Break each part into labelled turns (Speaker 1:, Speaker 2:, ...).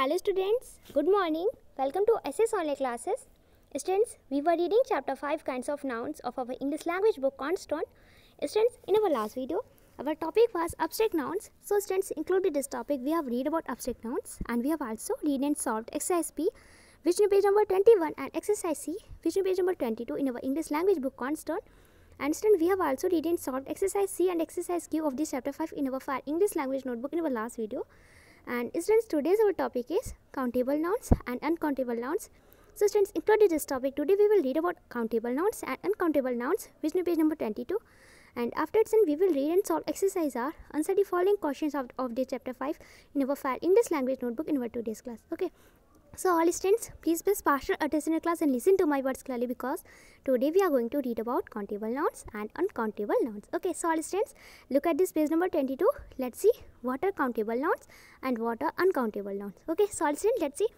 Speaker 1: Hello students, good morning. Welcome to SS Online Classes. Students, we were reading chapter 5 kinds of nouns of our English language book Cornerstone. Students, in our last video, our topic was abstract nouns. So students, included this topic, we have read about abstract nouns and we have also read and solved exercise B, which is page number 21, and exercise C, which is page number 22 in our English language book Cornerstone. And students, we have also read and solved exercise C and exercise Q of this chapter 5 in our English language notebook in our last video. And students, today's our topic is countable nouns and uncountable nouns. So students, included this topic, today we will read about countable nouns and uncountable nouns, which is page number 22. And after that, we will read and solve exercise R, answer the following questions of this chapter 5 in our English language notebook in our today's class. Okay. So all students, please pay partial attention in class and listen to my words clearly, because today we are going to read about countable nouns and uncountable nouns. Okay, so all students, look at this page number 22. Let's see what are countable nouns and what are uncountable nouns. Okay, so all students, let's see.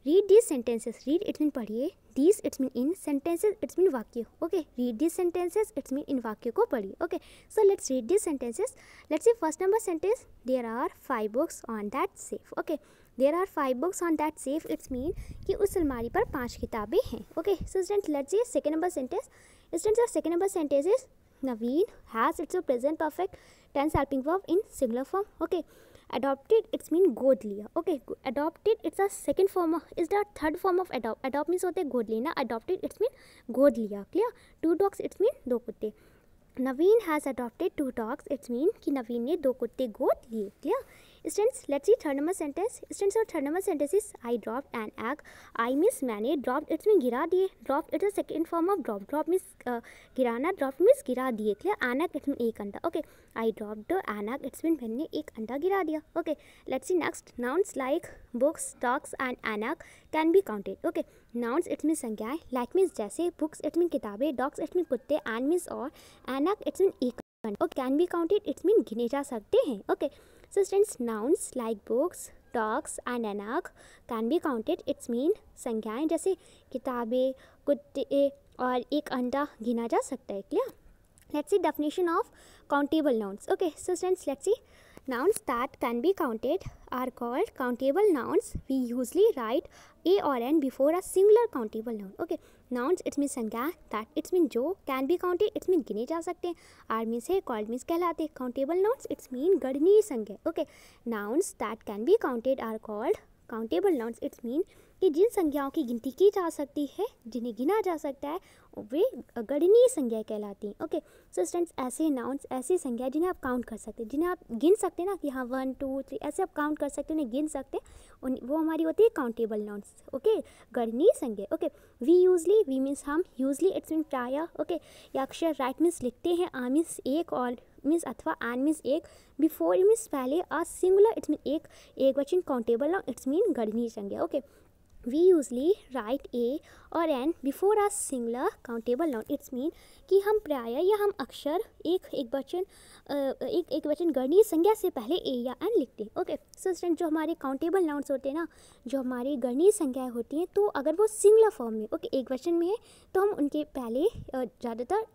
Speaker 1: Read these sentences. Read, it means padhiye. These, it means in. Sentences, it means vakya. Okay, read these sentences, it means in vakya ko padhiye. Okay, so let's read these sentences. Let's see first number sentence. There are 5 books on that safe. Okay, there are 5 books on that safe. It's mean कि उस अलमारी पर 5 किताबें हैं. Okay, so students, let's see second number sentence. Students, our second number sentence is Naveen has, it's a present perfect tense helping verb in singular form. Okay, adopted, it's mean गोद लिया. Okay, adopted, it's a second form of, is the third form of adopt. Adopt means होते गोद लेना. Adopted, it's mean गोद लिया. Clear? 2 dogs, it's mean 2 कुत्ते. Naveen has adopted 2 dogs. It's mean कि नवीन ने 2 कुत्ते गोद लिए. Clear? Students, let's see third number sentence. Students, our third number sentence is I dropped an egg. I means मैंने, dropped it's mean गिरा दिए. Dropped it's a second form of drop. Drop means गिराना. Drop means गिरा दिए. Clear? An egg, it's mean एक अंडा. Okay, I dropped an egg. It's mean मैंने एक अंडा गिरा दिया. Okay, let's see next. Nouns like books, dogs and an egg can be counted. Okay, nouns it means संज्ञाएं. Like means जैसे, books it mean किताबें, dogs it mean कुत्ते, and means और, an egg it mean एक अंडा. Okay, can be counted it mean गिने जा सकते हैं. Okay, so students, nouns like books, dogs and an egg can be counted. It's mean संज्ञाएं जैसे किताबें, कुत्ते और एक अंडा गिना जा सकता है. Clear? Let's see definition of countable nouns. Okay, so students, let's see. Nouns that can be counted are called countable nouns. We usually write a or an before a singular countable noun. Okay, nouns it means संज्ञा, that it means जो, can be counted it means गिने जा सकते हैं, are means है, called means कहलाते. Countable nouns it means गणनीय संज्ञा. Okay, nouns that can be counted are called countable nouns. It means कि जिन संज्ञाओं की गिनती की जा सकती है, जिन्हें गिना जा सकता है, वे गणनीय संज्ञा कहलाती हैं. ओके, सो स्टूडेंट्स, ऐसे नाउन्स, ऐसी संज्ञा जिन्हें आप काउंट कर सकते हैं, जिन्हें आप गिन सकते हैं ना, कि हाँ 1 2 3 ऐसे आप काउंट कर सकते हैं, उन्हें गिन सकते हैं, वो हमारी होती है काउंटेबल नाउन्स. ओके, गणनीय संज्ञा. Okay, we usually, we means हम, यूजली इट्स मीन प्रायः. ओके, या अक्षर राइट मीन्स लिखते हैं, आ मीन्स एक, और मीन्स अथवा, एन मीन्स एक, बिफोर मीन्स पहले, आ सिंगुलर इट्स मीन एक वचन काउंटेबल नाउन इट्स मीन गणनीय संज्ञा. Okay, we usually write a or an before a singular countable noun. It's mean कि हम प्रायः या हम अक्षर एक वचन गणनीय संज्ञा से पहले a या n लिखते हैं. ओके, सो स्टूडेंट, जो हमारे काउंटेबल नाउन्स होते हैं ना, जो हमारी गणनीय संज्ञाएं होती हैं, तो अगर वो सिंगुलर फॉर्म में, ओके, एक वचन में है, तो हम उनके पहले ज़्यादातर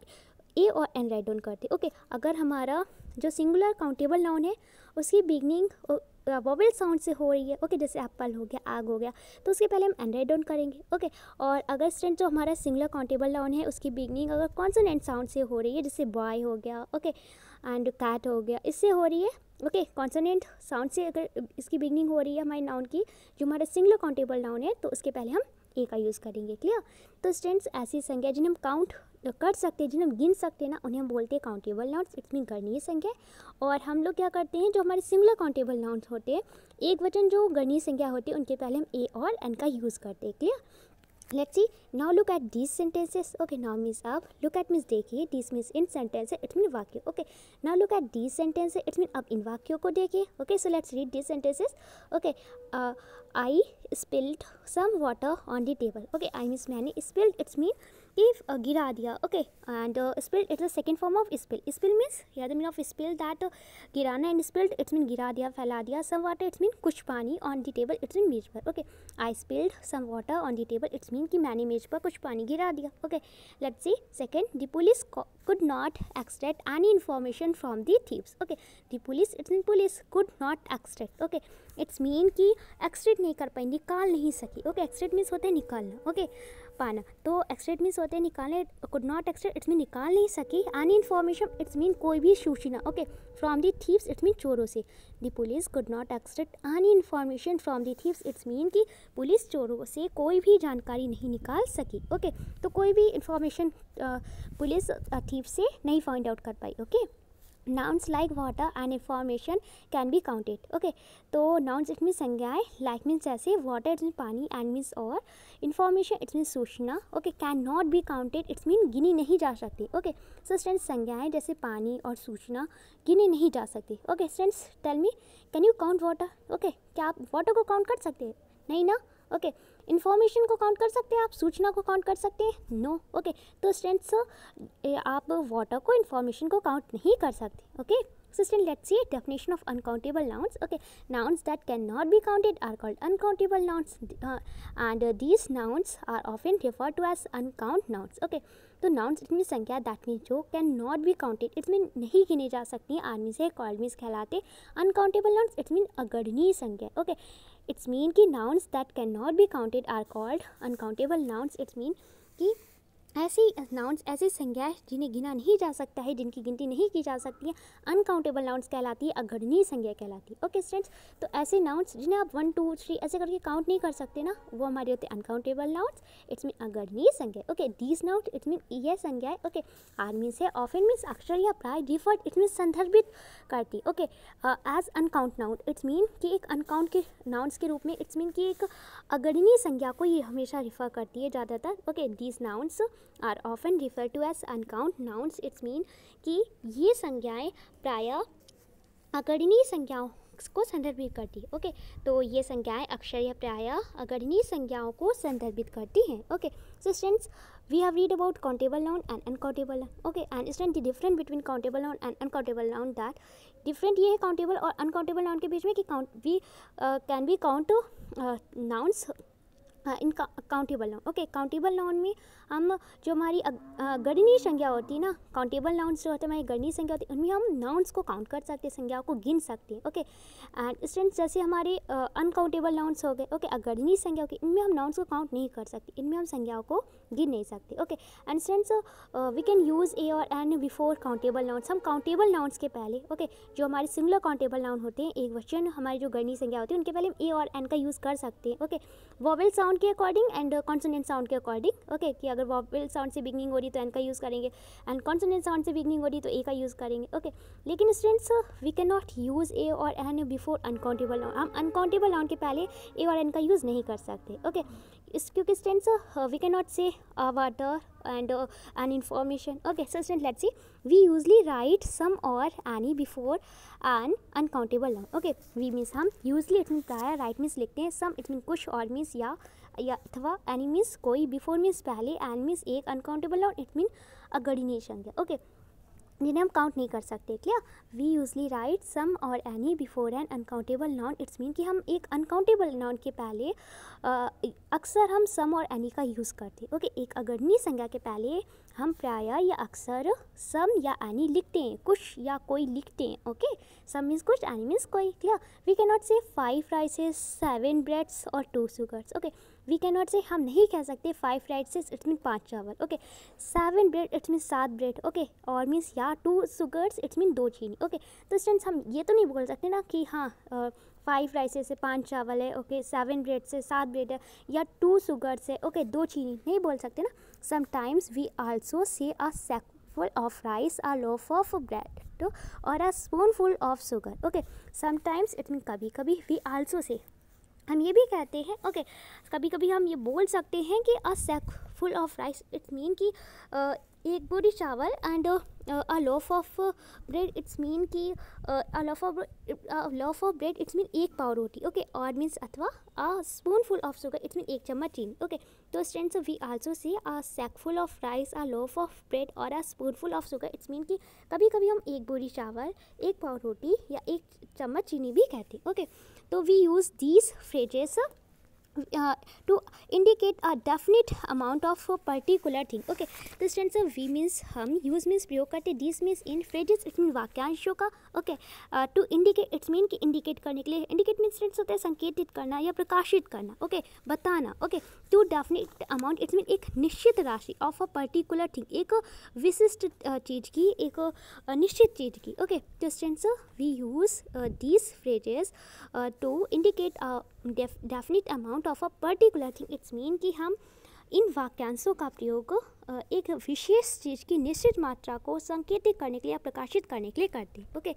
Speaker 1: ए और एन राइट डाउन करते हैं. ओके, अगर हमारा जो सिंगुलर काउंटेबल नाउन है उसकी बिगनिंग वोवेल साउंड से हो रही है, ओके, जैसे एप्पल हो गया, आग हो गया, तो उसके पहले हम एन राइट डाउन करेंगे. ओके, और अगर स्टूडेंट जो हमारा सिंगुलर काउंटेबल नाउन है उसकी बिगनिंग अगर कॉन्सोनेंट साउंड से हो रही है, जैसे बॉय हो गया, ओके, एंड कैट हो गया, इससे हो रही है, ओके, कॉन्सोनेंट साउंड से अगर इसकी बिगनिंग हो रही है हमारे नाउन की, जो हमारा सिंगुलर काउंटेबल नाउन है, तो उसके पहले हम ए का यूज़ करेंगे. क्लियर? तो स्टूडेंट्स, ऐसी संज्ञा जिन्हें हम काउंट कर सकते हैं, जिन्हें हम गिन सकते हैं ना, उन्हें हम बोलते हैं काउंटेबल नाउन्स. इट्स मीन गणनीय संज्ञा. और हम लोग क्या करते हैं, जो हमारे सिंगुलर काउंटेबल नाउन्स होते हैं, एक वचन जो गणनीय संज्ञा होती है, उनके पहले हम ए और एन का यूज़ करते हैं. Clear? Let's see. Now look at these sentences. Okay, now means up. Look at means देखिए. These means in sentences. It means वाक्य. Okay. Now look at these sentences. It means अब इन वाक्यों को देखिए. Okay, so let's read these sentences. Okay. I spilled some water on the table. Okay, I means मैंने spilled. It's mean if गिरा दिया. Okay, and spilled it's a second form of spill. Spill means, yeah, the meaning of spill that गिराना, and spilled it's mean गिरा दिया, फैला दिया. Some water it's mean कुछ पानी, on the table it's mean मेज पर. Okay, I spilled some water on the table. It's mean कि मैंने मेज पर कुछ पानी गिरा दिया. Okay, let's see. Second, the police could not extract any information from the thieves. Okay, the police it's mean police could not extract. Okay, it's mean कि एक्सट्रेट नहीं कर पाई, निकाल नहीं सकी। ओके, एक्सट्रेट मीन्स होता है निकालना, ओके, पाना। तो एक्सट्रेट मीन्स होते हैं निकालने, कुड नॉट एक्सट्रेट इट्स मीन निकाल नहीं सकी, एनी इन्फॉर्मेशन इट्स मीन कोई भी सूचना, okay, from the thieves it's mean चोरों से। The police could not extract any information from the thieves it's mean कि पुलिस चोरों से कोई भी जानकारी नहीं निकाल सकी। ओके, तो कोई भी इंफॉर्मेशन पुलिस थीव से नहीं फाइंड आउट कर पाई। Okay, nouns like water and information can be counted। Okay, तो nouns इट मीन संज्ञाएं, like मीन्स ऐसे, water इट्स मीन पानी, and मीन्स और, information इट्स मीन सूचना, okay, can not be counted it's mean गिनी नहीं जा सकती। ओके, सो स्टूडेंट्स संज्ञाएं जैसे पानी और सूचना गिनी नहीं जा सकती। Okay students, tell me, can you count water? Okay, क्या आप वाटर को काउंट कर सकते हैं? नहीं ना। ओके, इन्फॉर्मेशन को काउंट कर सकते हैं आप? सूचना को काउंट कर सकते हैं? नो। ओके, तो स्टूडेंट्स आप वाटर को, इन्फॉर्मेशन को काउंट नहीं कर सकते। Okay, so students, let's see a definition of uncountable nouns। Okay, nouns that cannot be counted are called uncountable nouns, and these nouns are often referred to as uncount nouns। Okay, तो nouns it mean संख्या, that mean जो can not be counted it mean नहीं गिने जा सकती, आदमी से called means कहलाते। अनकाउंटेबल नाउन्स इट मीन अगणनीय संख्या। ओके, इट्स मीन कि nouns that cannot be counted are called uncountable nouns। It's mean कि ऐसी नाउन्स, ऐसी संज्ञाएं जिन्हें गिना नहीं जा सकता है, जिनकी गिनती नहीं की जा सकती है, अनकाउंटेबल नाउन्स कहलाती है, अगणनीय संज्ञा कहलाती है। ओके स्टूडेंट्स, तो ऐसे नाउन्स जिन्हें आप 1 2 3 ऐसे करके काउंट नहीं कर सकते ना, वो हमारे होते हैं अनकाउंटेबल नाउन्स, इट्स मीन अगणनीय संज्ञा। Okay, these nouns it mean ये संज्ञाएं, ओके, आर मीन्स है, ऑफन मीन्स अक्षर या प्राय, डिफर्ड इट मीन संदर्भित करती। Okay, as uncount noun it's mean कि एक अनकाउंट के नाउन्स के रूप में, इट्स मीन कि एक अगणनीय संज्ञा को ये हमेशा रिफर करती है ज़्यादातर। Okay, these nouns are often refer to as uncount nouns. It's mean कि ये संज्ञाएं प्रायः अगणनीय संज्ञाओं को संदर्भित करती है। ओके, तो ये संज्ञाएं अक्षर या प्रायः अगणनीय संज्ञाओं को संदर्भित करती हैं। Okay, so students, we have read about countable noun and uncountable noun। okay, and student the difference between countable noun and uncountable noun, that different ये है countable और uncountable noun के बीच में कि we can we count nouns in countable noun. Okay, countable noun में हम जो हमारी गणनीय संज्ञा होती है ना, काउंटेबल नाउन्स जो होते हैं हमारी गणनीय संज्ञा होती है, उनमें हम नाउन्स को काउंट कर सकते हैं, संज्ञाओं को गिन सकते हैं। ओके, एंड स्टूडेंट्स जैसे हमारे अनकाउंटेबल नाउन्स हो गए, ओके, अगणनीय संज्ञा होगी, इनमें हम नाउन्स को काउंट नहीं कर सकते, इनमें हम संज्ञाओं को गिन नहीं सकते। Okay, and students we can use a और एन बिफोर काउंटेबल नाउन्स। हम काउंटेबल नाउन्स के पहले, ओके, जो हमारे सिंगुलर काउंटेबल नाउन होते हैं, एक वचन हमारी जो गणनीय संज्ञा होती है, उनके पहले हम ए और एन का यूज़ कर सकते हैं। ओके, वोवेल साउंड के अकॉर्डिंग एंड कॉन्सोनेंट साउंड के अकॉर्डिंग। ओके, कि अगर वोवेल साउंड से बिगनिंग हो रही तो एन का यूज़ करेंगे, एंड कॉन्सोनेंट साउंड से बिगनिंग हो रही तो ए का यूज़ करेंगे। ओके, लेकिन students we can not use a और एन बिफोर अनकाउंटेबल नाउन। हम अनकाउंटेबल नाउन के पहले ए और एन का यूज़ नहीं कर सकते। ओके, इस क्योंकि स्टूडेंट्स वी कैन नॉट से water and an information। okay, so students, let's see, we usually write some or any before an uncountable noun। okay, we means हम usually it means प्राय, write means लिखते हैं, some it means कुछ, और means या अथवा any means कोई, before means पहले, and means एक, uncountable noun it means अगणनीय संज्ञा। ओके, जिन्हें हम काउंट नहीं कर सकते। क्लियर, वी यूजली राइट सम और any before N uncountable noun. It's mean कि हम एक अनकाउंटेबल नाउन के पहले अक्सर हम सम और एनी का यूज़ करते हैं। ओके, एक अगणनीय संज्ञा के पहले हम प्रायः या अक्सर सम या एनी लिखते हैं, कुछ या कोई लिखते हैं। ओके, सम मीन्स कुछ, एनी मीन्स कोई। Clear, we can not say 5 rices 7 breads और 2 sugars. Okay, we can not say, हम नहीं कह सकते 5 राइसेस इट मीन 5 चावल। Okay, 7 bread it mean 7 bread. Okay, और मीन्स या 2 शुगर्स इट मीन 2 चीनी। ओके, तो स्टूडेंट्स हम ये तो नहीं बोल सकते ना कि हाँ 5 राइसेस से 5 चावल है। ओके, 7 ब्रेड से 7 ब्रेड है, या 2 शुगर से ओके 2 चीनी, नहीं बोल सकते ना। Sometimes we also say a sackful of rice, a loaf of bread तो और a spoonful of sugar। Okay, sometimes it mean कभी कभी, वी आल्सो से हम ये भी कहते हैं। ओके, कभी कभी हम ये बोल सकते हैं कि a sackful of rice it mean कि एक बोरी चावल, and a loaf of bread it's mean कि a loaf of bread it's mean एक पाव रोटी। ओके, और मीन्स अथवा a spoonful of sugar it's mean एक चम्मच चीनी। ओके, तो students we also say a sackful of rice, a loaf of bread और a spoonful of sugar it's mean कि कभी कभी हम एक बोरी चावल, एक पाव रोटी या एक चम्मच चीनी भी कहते हैं। ओके, तो we use these phrases to indicate a definite amount of a particular thing. Okay, तो इस टेंस वी मीन्स हम यूज मीन्स प्रयोग करते, दिस मीन्स इन फ्रेजेस इट मीन वाक्यांशों का. Okay, to indicate it's mean कि इंडिकेट करने के लिए, इंडिकेट मीन्स टेंस होता है संकेतित करना या प्रकाशित करना. ओके, बताना. Okay, to definite amount it's mean एक निश्चित राशि, ऑफ अ पर्टिकुलर थिंग एक विशिष्ट चीज़ की, एक निश्चित चीज़ की. ओके, तो इस tense we use these phrases to indicate definite amount of a particular thing. It's mean कि हम इन वाक्यांशों का प्रयोग एक विशेष चीज़ की निश्चित मात्रा को संकेतित करने के लिए या प्रकाशित करने के लिए करते हैं. ओके,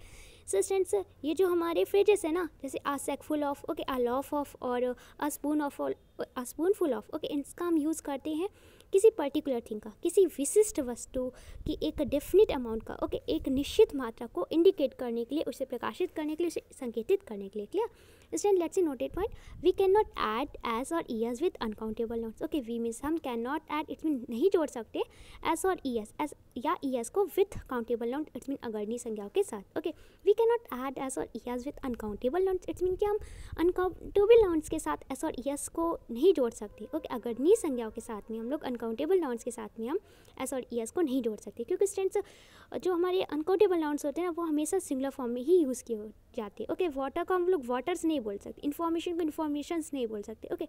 Speaker 1: सो स्टूडेंट्स ये जो हमारे फ्रेजेस है ना, जैसे a sackful of, okay, a loaf of और a spoon of, a spoonful of. Okay, इसका हम यूज़ करते हैं किसी पर्टिकुलर थिंग का, किसी विशिष्ट वस्तु की एक डेफिनिट अमाउंट का, ओके, एक निश्चित मात्रा को इंडिकेट करने के लिए, उसे प्रकाशित करने के लिए, उसे संकेतित करने के लिए. Clear student, let's see noted point. We can not add S और ES with uncountable nouns. Okay, we means हम can not add, it's mean नहीं जोड़ सकते एस और ईएस, एस या ईएस को with countable noun, it's mean अगरनी संज्ञाओं के साथ. Okay, we can not add S और ES with uncountable nouns. It's mean कि हम अनकाउंटेबल नाउन्स के साथ एस और ईएस को नहीं जोड़ सकते. ओके, अगरनी संज्ञाओं के साथ में हम लोग अनकाउंटेबल नाउन्स के साथ में हम एस और ईएस को नहीं जोड़ सकते, क्योंकि स्टूडेंट्स जो हमारे अनकाउंटेबल नाउन्स होते हैं ना, वो हमेशा सिंगुलर फॉर्म में ही यूज़ किए जाते हैं. ओके, वाटर को हम लोग वाटर्स नहीं बोल सकते, इन्फॉर्मेशन को इन्फॉर्मेशंस नहीं बोल सकते. Okay,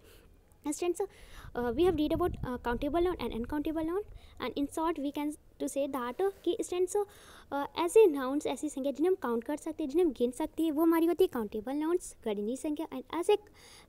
Speaker 1: students, we have read about countable noun and uncountable noun, and in short we can to say that कि students ऐसे nouns, ऐसी संख्या जिन्हें हम काउंट कर सकते हैं, जिन्हें हम गिन सकते हैं, वो हमारी होती है काउंटेबल नाउन्स, गणनीय संख्या. एंड ऐसे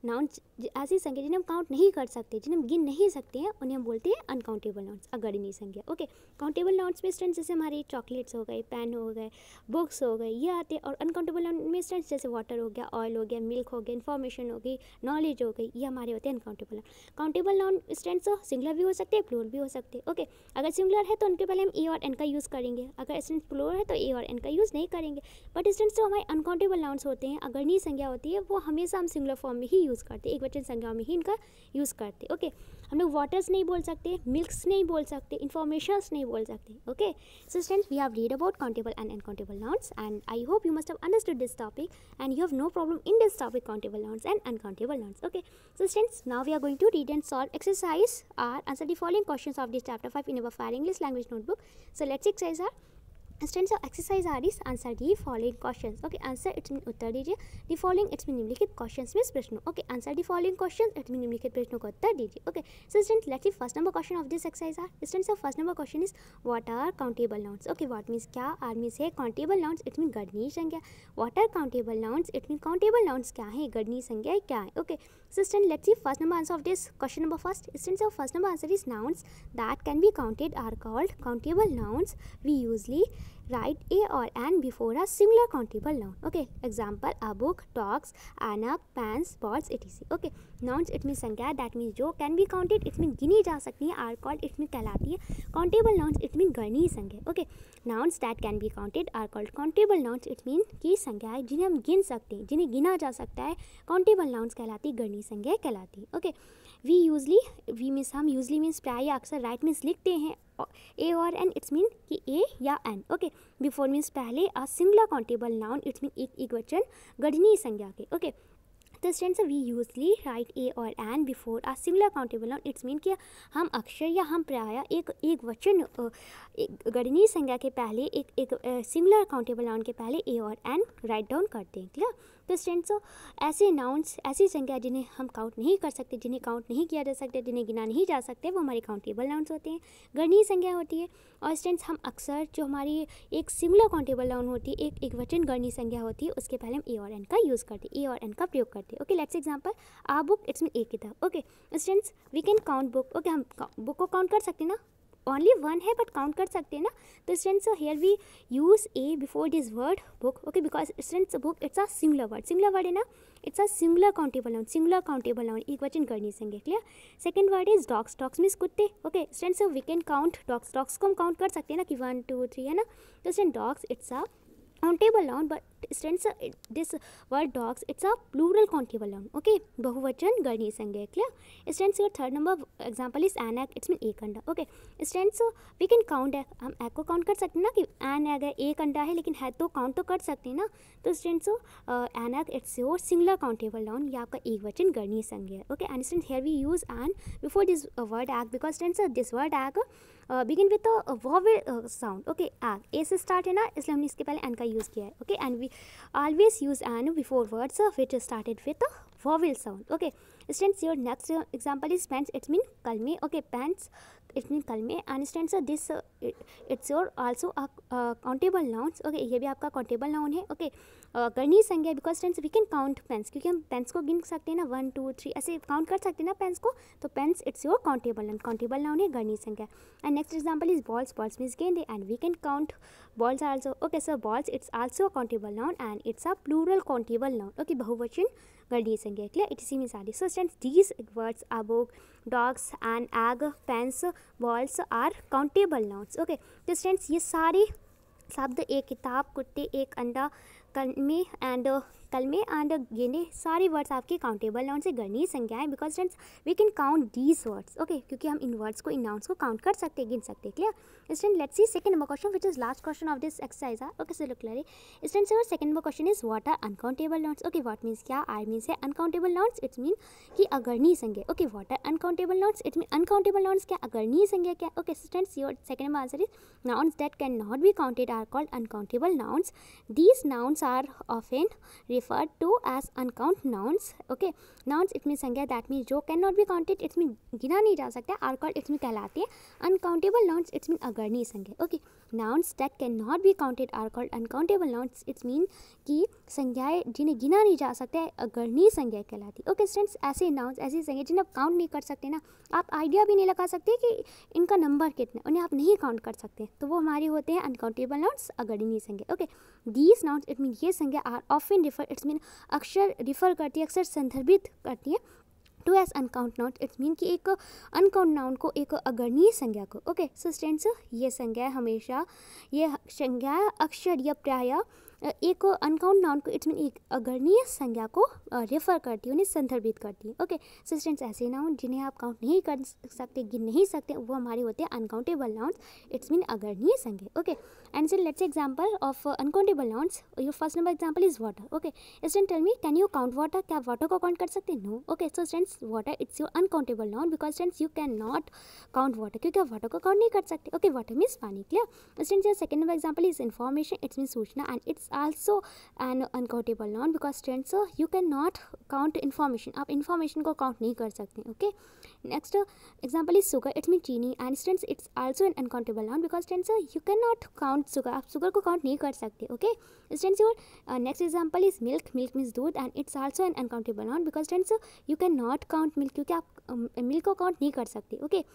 Speaker 1: नाउन्स, ऐसी संख्या जिन्हें हम काउंट नहीं कर सकते, जिन्हें हम गिन नहीं सकते हैं, उन्हें हम बोलते हैं अनकाउंटेबल नाउन्स, अगणनीय संख्या. ओके, काउंटेबल नाउन्स में स्टूडेंट्स जैसे हमारे चॉकलेट्स हो गए, पेन हो गए, बुक्स हो गए, ये आते हैं. और अनकाउंटेबल नाउन में स्टूडेंट्स जैसे वाटर हो गया, ऑयल हो गया, मिल्क हो गया, इन्फॉर्मेशन हो गई, नॉलेज हो गई, ये हमारे होते हैं uncountable noun. Countable noun students singular भी हो सकते हैं, प्लूरल भी हो सकते हैं. ओके, अगर सिंगुलर है तो उनके पहले हम ए और एन का यूज़ करेंगे, अगर स्टूडेंट्स प्लूरल है तो ए और एन का यूज़ नहीं करेंगे. बट स्टूडेंट्स जो हमारे अनकाउंटेबल नाउन्स होते हैं, अगरनीय संज्ञा होती है, वो हमेशा हम सिंगुलर फॉर्म में ही यूज़ करते हैं, एक वचन संज्ञाओं में ही इनका यूज़ करते हैं. ओके, हम लोग वाटर्स नहीं बोल सकते, मिल्क्स नहीं बोल सकते, इन्फॉर्मेशंस नहीं बोल सकते. Okay, so students we have read about countable and uncountable nouns, and I hope you must have understood this topic and you have no problem in this topic, countable nouns and uncountable nouns. Okay, so students, now we are going to read and solve exercise or answer the following questions of this chapter 5 in our Fire English language notebook. So let's exercise our students. Exercise आ रही answer the following question. Okay, answer it's mean उत्तर दीजिए. The following it's mean निम्नलिखित question में प्रश्नों. Okay, answer the following question it's mean निम्नलिखित प्रश्नों को उत्तर दीजिए. Okay, so students let's see first number question of this exercise are. Students first number question is what are countable nouns. Okay, what means क्या, are means है countable nouns, it's mean गणनीय संख्या. What are countable nouns, it mean countable nouns क्या है, गणनीय संख्या क्या है. Okay, so student let's see first number answer of this question number first. Students, our first number answer is nouns that can be counted are called countable nouns. We usually write a or an before a singular countable noun. Okay, example a book, dogs, Anna, pants, balls, etc. Okay, nouns it means संख्या, that means जो can be counted it means गिनी जा सकती है, are called it means कहलाती है. countable nouns it means गणनीय संख्या. Okay, nouns that can be counted are called countable nouns. it means की संख्या है जिन्हें हम गिन सकते हैं, जिन्हें गिना जा सकता है, countable nouns कहलाती, गणनीय संख्या कहलाती. Okay, we usually, we means हम, यूजली मीन्स प्राय या अक्सर, राइट मीन्स लिखते हैं, ए और एन इट्स मीन कि ए या एन. ओके, बिफोर मीन्स पहले, a singular countable noun it's mean एक वचन गणनीय संज्ञा के. ओके, तो students we usually write a और an before a singular countable noun. It's mean कि हम अक्षर या हम प्राय एक वचन गणनीय संज्ञा के पहले एक सिंगुलर काउंटेबल नाउन के पहले ए और एन राइट डाउन करते हैं. क्लियर. तो स्टूडेंट्स ऐसे नाउन्स, ऐसी संख्या जिन्हें हम काउंट नहीं कर सकते, जिन्हें काउंट नहीं किया जा सकता, जिन्हें गिना नहीं जा सकते, वो हमारे काउंटेबल नाउन्स होते हैं, गणनीय संख्या होती है. और स्टूडेंट्स हम अक्सर जो हमारी एक सिंगुलर काउंटेबल नाउन होती है, एक वचन गणनीय संख्या होती है, उसके पहले हम ए और एन का यूज़ करते हैं, ए और एन का प्रयोग करते हैं. Okay, let's example a book it's mean एक किताब. Okay, students we can count book. Okay, हम बुक को काउंट कर सकते हैं ना, ओनली वन है बट काउंट कर सकते हैं ना. तो students here we use a before this word book. Okay, because students book it's a singular word, singular word है ना, it's a singular countable noun, singular countable noun, एक वचन गणनीय संख्या. Clear. Second word is dogs, dogs means कुत्ते. Okay, students we can count dogs, dogs को हम count कर सकते हैं ना कि 1 2 3 है ना. तो student dogs it's a countable noun but students this word dogs it's a plural countable noun, okay, बहुवचन गणनीय संज्ञा, clear. Students your third number example is an egg, it's mean एक अंडा, okay. Students we can count egg, हम egg को count कर सकते हैं ना कि एन एग है, एक अंडा है, लेकिन है तो काउंट तो कर सकते हैं ना। तो students an egg it's your singular countable noun, ये आपका एक वचन गणनीय संज्ञा है, okay. And students here we use an before this word egg because students this word egg begin with a vowel sound, okay. Egg A से start है ना, इसलिए हमने इसके पहले एन का यूज़ किया है, okay. And we always use an before words which started with a vowel sound, okay. Students, your next example is pants, it's mean kalme, okay. Pants it mean kalme, and students this it's your also a countable nouns, okay. ये भी आपका countable noun है, okay. गणनीय संज्ञा because students we can count pens, क्योंकि हम pens को गिन सकते हैं ना, 1 2 3 ऐसे काउंट कर सकते हैं ना पेन्स को, तो pens it's your countable noun है, गणनीय संज्ञा। And next example is balls, balls means गेंदे, and we can count balls also, okay. So balls it's also a countable noun and it's a plural countable noun, okay, बहुवचन गणनीय संज्ञा, clear. It इसी में सारी। So students these words above, dogs and egg, pens, balls are countable nouns, okay. तो students ये सारे शब्द, एक किताब, कुत्ते, एक अंडा, कलमे एंड गेंदे, सारे वर्ड्स आपके काउंटेबल नाउन से गणनीय संज्ञाएं because students we can count these words, okay, क्योंकि हम इन वर्ड्स को, इन नाउन्स को काउंट कर सकते हैं, गिन सकते हैं, clear. Student let's see second number question which is last question of this exercise, okay. So look clearly students, your second number question is what are uncountable nouns, okay. What means क्या, I means है uncountable nouns, it's mean कि अगणनीय संज्ञा, ओके। What are uncountable nouns, it mean uncountable nouns क्या, अगणनीय संज्ञा क्या, okay. Students your second number answer is nouns that cannot be counted are called uncountable nouns. These nouns are often referred to as uncount nouns, okay. Nouns it means संज्ञा, that means जो cannot be counted, it mean गिना नहीं जा सकता, are called it mean कहलाते हैं uncountable nouns, it mean अगणनीय संज्ञा, okay. Nouns that cannot be counted are called uncountable nouns, it mean कि संज्ञाएं जिन्हें गिना नहीं जा सकता है अगणनीय संज्ञा कहलाती है, ओके। स्टूडेंट्स ऐसे नाउन्स, ऐसी संज्ञा जिन्हें आप काउंट नहीं कर सकते ना, आप आइडिया भी नहीं लगा सकते कि इनका नंबर कितना, उन्हें आप नहीं काउंट कर सकते, तो वो हमारे होते हैं अनकाउंटेबल नाउन्स, अगणनीय संज्ञा, okay. These nouns it mean ये संज्ञा are often refer, it's mean अक्सर रिफर करती है, अक्सर संदर्भित करती है to as uncount noun, it's mean कि एक अनकाउंट नाउन को, एक अगणनीय संज्ञा को, ओके। सो स्टूडेंट्स ये संज्ञा हमेशा, ये संज्ञा अक्सर या प्रायः एक अनकाउंट नाउन को, इट्स मीन एक अगणनीय संज्ञा को रेफर करती है, उन्हें संदर्भित करती है, ओके। सो स्टूडेंट्स ऐसे नाउन जिन्हें आप काउंट नहीं कर सकते, गिन नहीं सकते, वो हमारे होते हैं अनकाउंटेबल नाउन्स, इट्स मीन अगणनीय संज्ञा, okay. And so let's example of uncountable nouns, your first number example is water, okay. Student tell me can you count water, क्या आप वाटर को काउंट कर सकते हैं, no, okay. So students water it's your uncountable noun because students you can not count water, क्योंकि आप water को count नहीं कर सकते, ओके। वाटर मीन्स पानी, clear. Students your second number example is information, it's mean सूचना, and it's also an uncountable noun because students you cannot count information, आप information को count नहीं कर सकते, okay. Next example is sugar, it means चीनी, and students it's also an uncountable noun because students you cannot count sugar, आप sugar को count नहीं कर सकते, okay. Students your next example is milk, milk means दूध, and it's also an uncountable noun because students you cannot count milk, क्योंकि आप milk को count नहीं कर सकते, okay.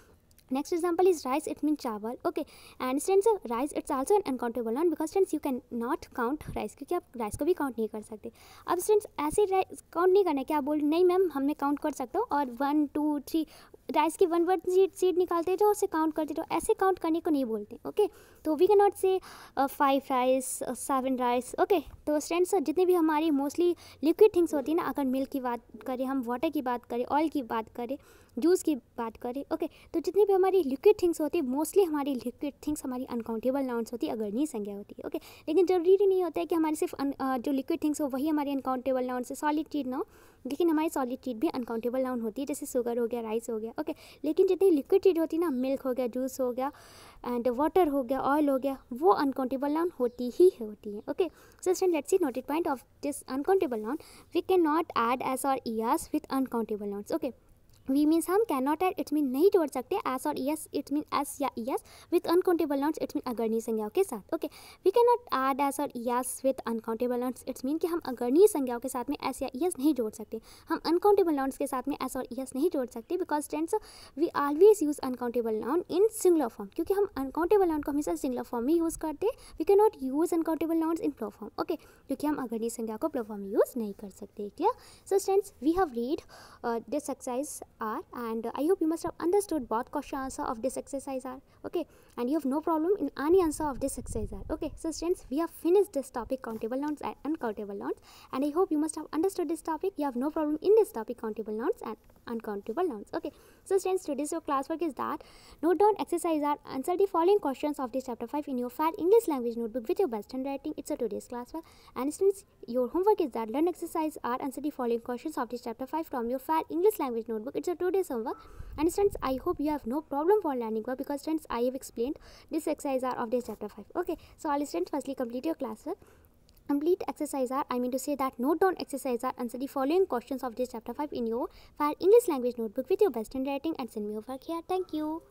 Speaker 1: Next example is rice, it means चावल, okay. And students rice it's also an uncountable noun because students you can not count rice, क्योंकि आप rice को भी काउंट नहीं कर सकते। अब स्टूडेंट्स ऐसे राइस काउंट नहीं करना है, क्या आप बोल नहीं मैम हम मैं काउंट कर सकता हूँ, और 1 2 3 राइस की 1 सीड निकालते जाओ, उससे काउंट करते जाओ, ऐसे काउंट करने को नहीं बोलते, ओके। तो we can not say 5 rice 7 rice, okay. तो स्टूडेंट्स जितने भी हमारी मोस्टली लिक्विड थिंग्स होती है ना, अगर मिल्क की बात करें, हम वाटर की बात करें, ऑयल की बात करें, जूस की बात करें, ओके। तो जितनी भी हमारी लिक्विड थिंग्स होती है, मोस्टली हमारी लिक्विड थिंग्स हमारी अनकाउंटेबल नाउन्स होती है, अगणनीय संज्ञा होती है, ओके। लेकिन जरूरी नहीं होता है कि हमारी सिर्फ जो लिक्विड थिंग्स हो वही हमारी अनकाउंटेबल नाउन्स है, सॉलिड चीज ना हो, लेकिन हमारी सॉलिड चीज भी अनकाउंटेबल नाउन होती है, जैसे शुगर हो गया, राइस हो गया, ओके। लेकिन जितनी लिक्विड चीज होती है ना, मिल्क हो गया, जूस हो गया, एंड वाटर हो गया, ऑयल हो गया, वो अनकाउंटेबल नाउन होती ही होती है, okay. So student let's see noted point of this uncountable noun, we can not add S और ES with uncountable nouns, okay. We means हम can not add, it's mean नहीं जोड़ सकते, एस और ईएस इट्स मीन एस या ES with uncountable nouns, it's mean अगणनीय संज्ञाओं के साथ, okay. We can not add S और ES with uncountable nouns, it's mean कि हम अगणनीय संज्ञाओं के साथ में एस या ईएस नहीं जोड़ सकते, हम अनकाउंटेबल नाउन्स के साथ में एस और ईएस नहीं जोड़ सकते, because tense we always use uncountable noun in singular form, क्योंकि हम अनकाउंटेबल नाउन को हमेशा सिंगुलर फॉर्म में यूज़ करते हैं। We can not use uncountable nouns in plural form, okay, क्योंकि हम अगणनीय संज्ञा को प्लूरल फॉर्म में यूज़ नहीं कर सकते, clear. So students we have read this exercise are, and I hope you must have understood both question answer of this exercise are. Okay, and you have no problem in any answer of this exercise are. Okay, so students, we have finished this topic countable nouns and uncountable nouns, and I hope you must have understood this topic. You have no problem in this topic countable nouns and uncountable nouns. Okay, so students, today's your classwork is that note down exercise are, answer the following questions of this chapter 5 in your fat English language notebook with your best handwriting. It's a today's classwork, and students, your homework is that learn exercise are, answer the following questions of this chapter 5 from your fat English language notebook. It's a today's homework, and students, I hope you have no problem for learning work, because students, I have explained this exercise are of this chapter 5. Okay, so all students, firstly complete your classwork. Complete exercise are, I mean to say that note down exercise are, answer the following questions of this chapter 5 in your fat English language notebook with your best handwriting, and send me your work here. Thank you.